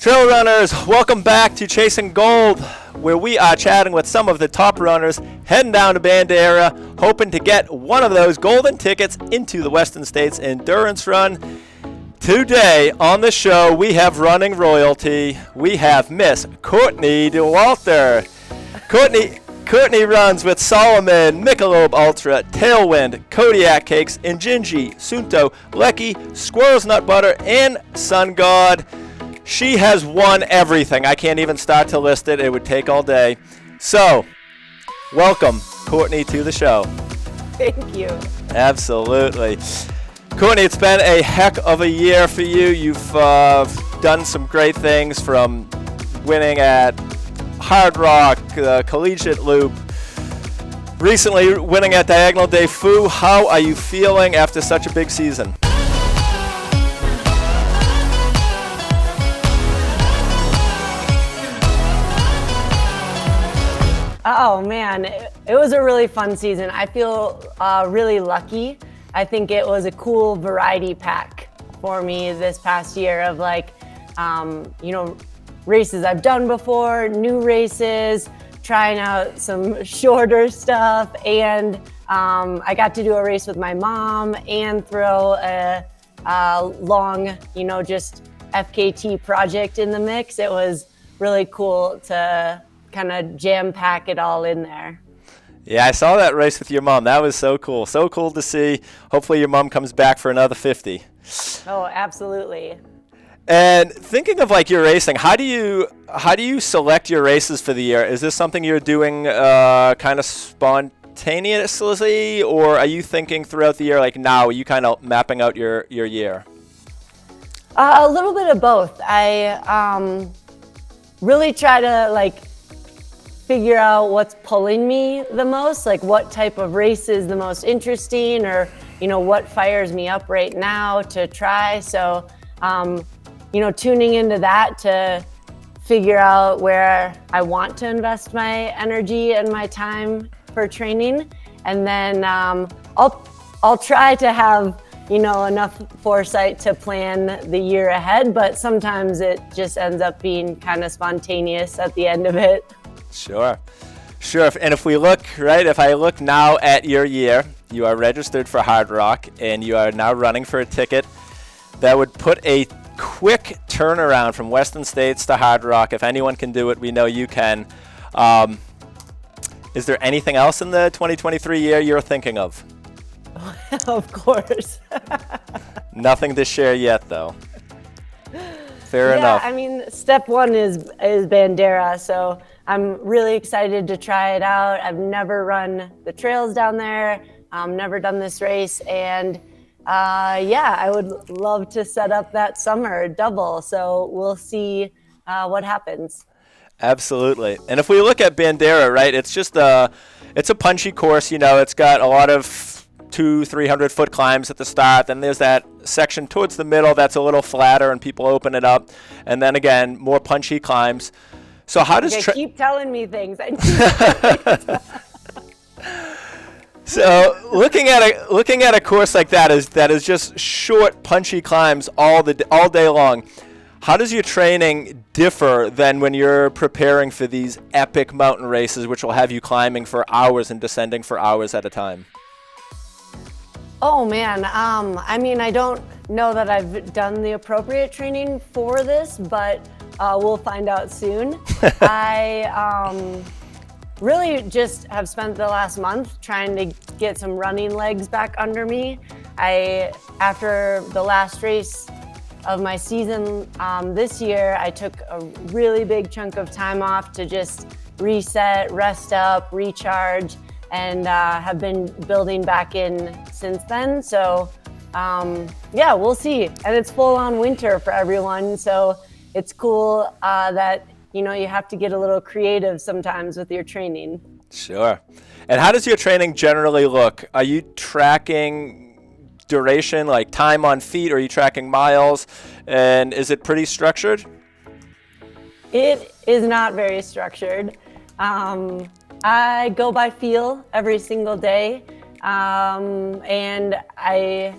Trail runners, welcome back to Chasing Gold, where we are chatting with some of the top runners heading down to Bandera, hoping to get one of those golden tickets into the Western States Endurance Run. Today on the show, we have running royalty. We have Miss Courtney Dauwalter. Courtney runs with Solomon, Michelob Ultra, Tailwind, Kodiak Cakes, Injinji, Sunto, Lecky, Squirrel's Nut Butter, and Sun God. She has won everything. I can't even start to list it. It would take all day. So, welcome, Courtney, to the show. Thank you. Absolutely. Courtney, it's been a heck of a year for you. You've done some great things, from winning at Hard Rock, Collegiate Loop, recently winning at Diagonal Day Foo. How are you feeling after such a big season? Oh man, it was a really fun season. I feel really lucky. I think it was a cool variety pack for me this past year of races I've done before, new races, trying out some shorter stuff, and I got to do a race with my mom and throw a long, just FKT project in the mix. It was really cool to kind of jam pack it all in there. Yeah, I saw that race with your mom. That was so cool. So cool to see. Hopefully your mom comes back for another 50. Oh, absolutely. And thinking of your racing, how do you select your races for the year? Is this something you're doing kind of spontaneously, or are you thinking throughout the year, now are you kind of mapping out your year? A little bit of both. I really try to figure out what's pulling me the most, what type of race is the most interesting, or what fires me up right now to try. So tuning into that to figure out where I want to invest my energy and my time for training, and then I'll try to have enough foresight to plan the year ahead, but sometimes it just ends up being kind of spontaneous at the end of it. Sure. And if I look now at your year, you are registered for Hard Rock, and you are now running for a ticket that would put a quick turnaround from Western States to Hard Rock. If anyone can do it, we know you can. Is there anything else in the 2023 year you're thinking of? Of course. Nothing to share yet, though. Fair enough. I mean, step one is Bandera, so I'm really excited to try it out. I've never run the trails down there, never done this race, and I would love to set up that summer double, so we'll see what happens. Absolutely. And if we look at Bandera, right, it's just it's a punchy course. It's got a lot of 200-300 foot climbs at the start. Then there's that section towards the middle that's a little flatter and people open it up, and then again more punchy climbs. So how does keep telling me things? So looking at a course like that is just short, punchy climbs all day long. How does your training differ than when you're preparing for these epic mountain races, which will have you climbing for hours and descending for hours at a time? Oh man, I don't know that I've done the appropriate training for this, but we'll find out soon. I really just have spent the last month trying to get some running legs back under me. After the last race of my season this year, I took a really big chunk of time off to just reset, rest up, recharge, and have been building back in since then. So we'll see. And it's full on winter for everyone, so it's cool that you have to get a little creative sometimes with your training. Sure. And how does your training generally look? Are you tracking duration, like time on feet, or are you tracking miles? And is it pretty structured? It is not very structured. I go by feel every single day, and I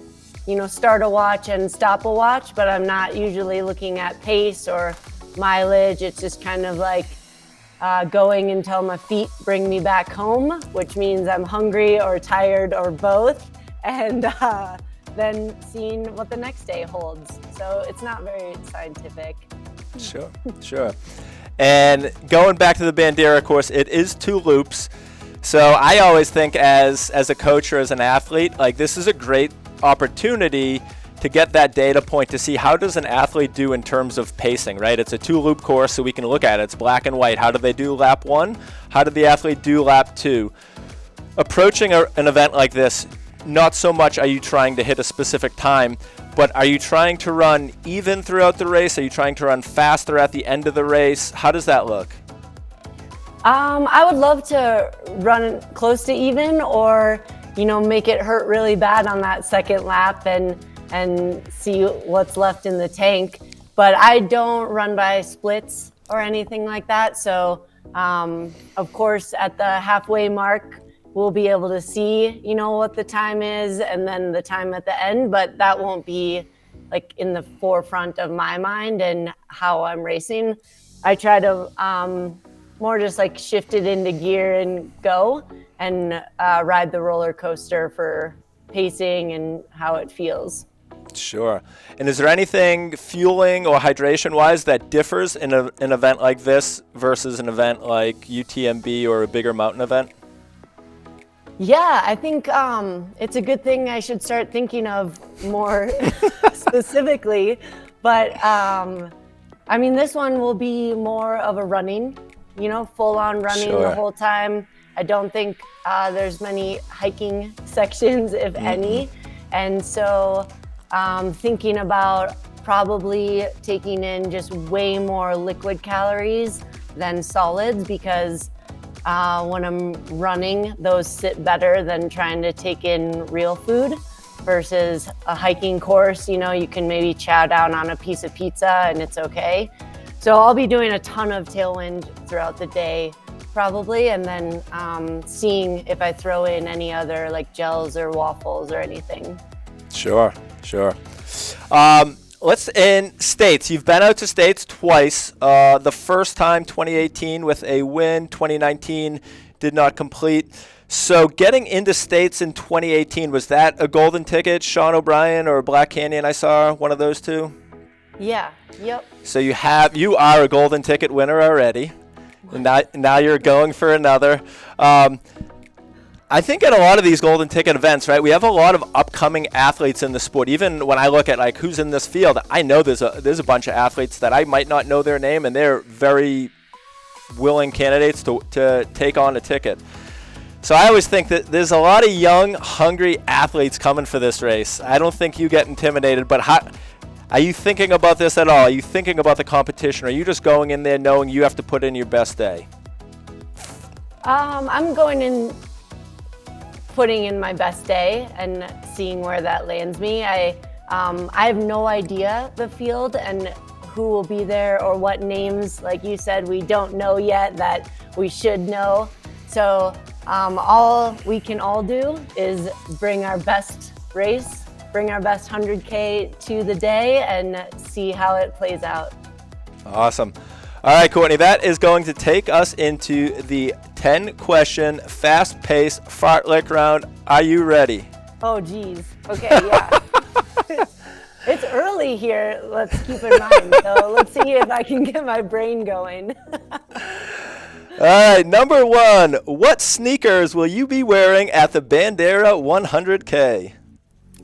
start a watch and stop a watch, but I'm not usually looking at pace or mileage. It's just kind of like going until my feet bring me back home, which means I'm hungry or tired or both, and then seeing what the next day holds. So it's not very scientific. Sure. And going back to the Bandera course, it is 2 loops. So I always think as a coach or as an athlete, like this is a great opportunity to get that data point to see how does an athlete do in terms of pacing, right? It's a 2-loop course, so we can look at it. It's black and white. How did they do lap 1? How did the athlete do lap 2? Approaching an event like this, not so much are you trying to hit a specific time, but are you trying to run even throughout the race? Are you trying to run faster at the end of the race? How does that look? I would love to run close to even, or make it hurt really bad on that second lap and see what's left in the tank. But I don't run by splits or anything like that. So of course at the halfway mark, we'll be able to see, what the time is and then the time at the end, but that won't be like in the forefront of my mind and how I'm racing. I try to more just like shift it into gear and go and ride the roller coaster for pacing and how it feels. Sure. And is there anything fueling or hydration wise that differs in an event like this versus an event like UTMB or a bigger mountain event? Yeah, I think it's a good thing I should start thinking of more specifically. But this one will be more of a running, full on running the whole time. I don't think there's many hiking sections, if any. And so thinking about probably taking in just way more liquid calories than solids, because when I'm running, those sit better than trying to take in real food versus a hiking course. You can maybe chow down on a piece of pizza and it's okay. So I'll be doing a ton of tailwind throughout the day probably, and then seeing if I throw in any other like gels or waffles or anything. Sure. Let's in States. You've been out to States twice. The first time, 2018, with a win. 2019 did not complete. So getting into States in 2018, was that a golden ticket, Sean O'Brien or Black Canyon? I saw one of those two. Yeah. Yep. So you are a golden ticket winner already, and now you're going for another. I think at a lot of these golden ticket events, right, we have a lot of upcoming athletes in the sport. Even when I look at like who's in this field, I know there's a bunch of athletes that I might not know their name, and they're very willing candidates to take on a ticket. So I always think that there's a lot of young, hungry athletes coming for this race. I don't think you get intimidated, but are you thinking about this at all? Are you thinking about the competition? Or are you just going in there knowing you have to put in your best day? I'm going in putting in my best day and seeing where that lands me. I have no idea the field and who will be there or what names, like you said, we don't know yet that we should know. So all we can all do is bring our best race, bring our best 100K to the day and see how it plays out. Awesome. All right, Courtney, that is going to take us into the 10-question fast-paced fartlek round. Are you ready? Oh, geez. Okay, yeah. It's early here, let's keep in mind. So let's see if I can get my brain going. All right, number 1. What sneakers will you be wearing at the Bandera 100K?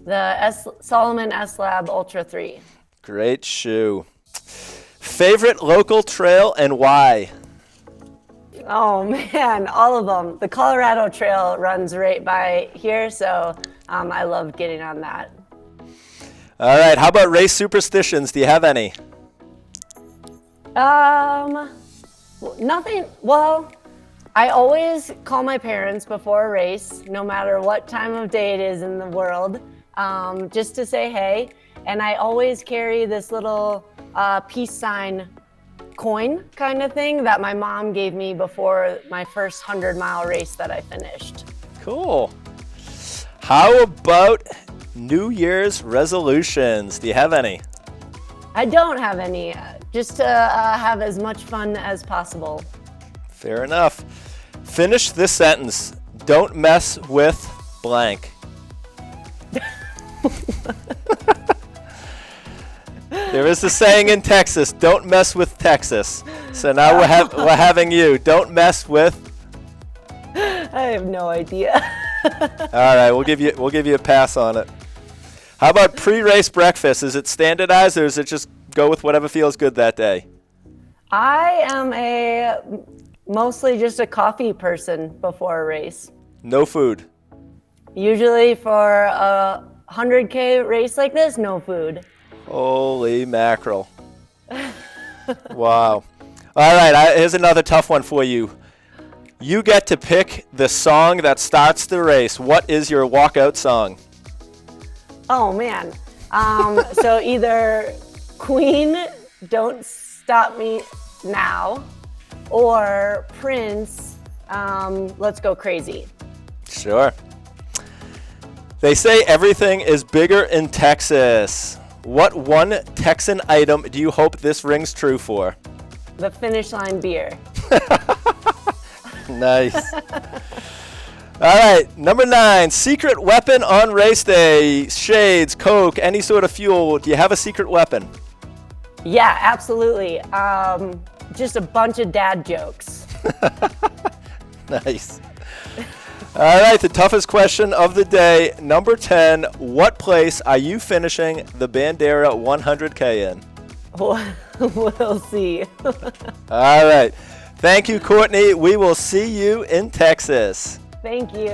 The Salomon S-Lab Ultra 3. Great shoe. Favorite local trail and why? Oh man, all of them. The Colorado Trail runs right by here, so I love getting on that. All right, how about race superstitions? Do you have any? Nothing. Well, I always call my parents before a race, no matter what time of day it is in the world, just to say hey. And I always carry this little peace sign coin kind of thing that my mom gave me before my first 100-mile race that I finished. Cool. How about New Year's resolutions? Do you have any? I don't have any. just to have as much fun as possible. Fair enough. Finish this sentence. Don't mess with blank. There is a saying in Texas, don't mess with Texas. So now we're having you. Don't mess with. I have no idea. All right, we'll give you a pass on it. How about pre-race breakfast? Is it standardized, or is it just go with whatever feels good that day? I am mostly just a coffee person before a race. No food. Usually for a 100K race like this, no food. Holy mackerel. Wow. All right, here's another tough one for you. You get to pick the song that starts the race. What is your walkout song? Oh, man. So either Queen, Don't Stop Me Now, or Prince, Let's Go Crazy. Sure. They say everything is bigger in Texas. What one Texan item do you hope this rings true for? The Finish Line beer. Nice. All right, number 9, secret weapon on race day. Shades, Coke, any sort of fuel. Do you have a secret weapon? Yeah, absolutely. Just a bunch of dad jokes. Nice. All right, the toughest question of the day. Number 10, what place are you finishing the Bandera 100K in? We'll see. All right. Thank you, Courtney. We will see you in Texas. Thank you.